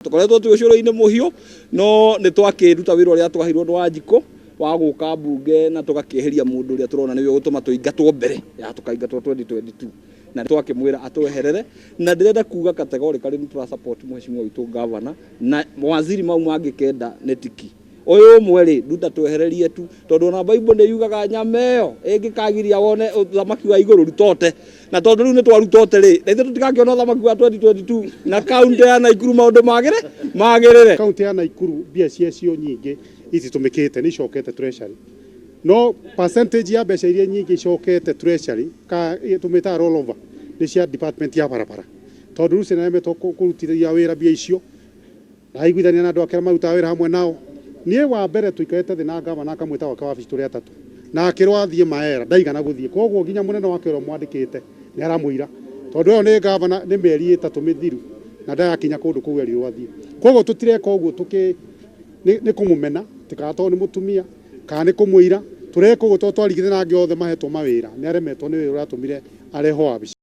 Tukoretwo twi ucuro-ini muhiu no ni twakiruta wira uria twahirwo ni Wanjikũ wa guka mbunge na tugakieheria mundu uria turona niwe gutuma tuingatwo mbere ya tukaingatwo 2022 na twakimwira atweherere na ndirenda kuga categorically ni tura support mheshimiwa witu ngavana na waziri mau mangikenda netiki uyu mweri nduta twehererie tu tondu na Bible ni yugaga nyameo ingikagiria wone uthamaki wa iguru rutote na tondu riu ni twarutote ri na ithu tutigakiona uthamaki wa 2022 na kaunti ya Nakuru maundu magirire kaunti ya Nakuru bia cio nyingi ici tumikite ni cokete treasury no percentage ya mbeca iria nyingi cokete treasury ka tumita roll over ni cia department ya barabara tondu riu cina meto kurutithia wira bia icio na igwithania na andu akira maruta wira hamwe nao nie wa mbere tuikarete thi na ngavana akamwita wake wabici turi atatu na akirwa athie maera ndaigana guthie koguo nginya munene wake ro mwandikite ni aramwira tondu yo ni ngavana ni meri 3 mithiru na ndayakinya kundu kuu eri rwathie koguo tutireka uguo ni kumumena tikato ni mutumia kana ni kumwira tureka uguo twatwarigithe na angi othe mahetwo mawira ni aremetwo ni wira uratumire areho wabici.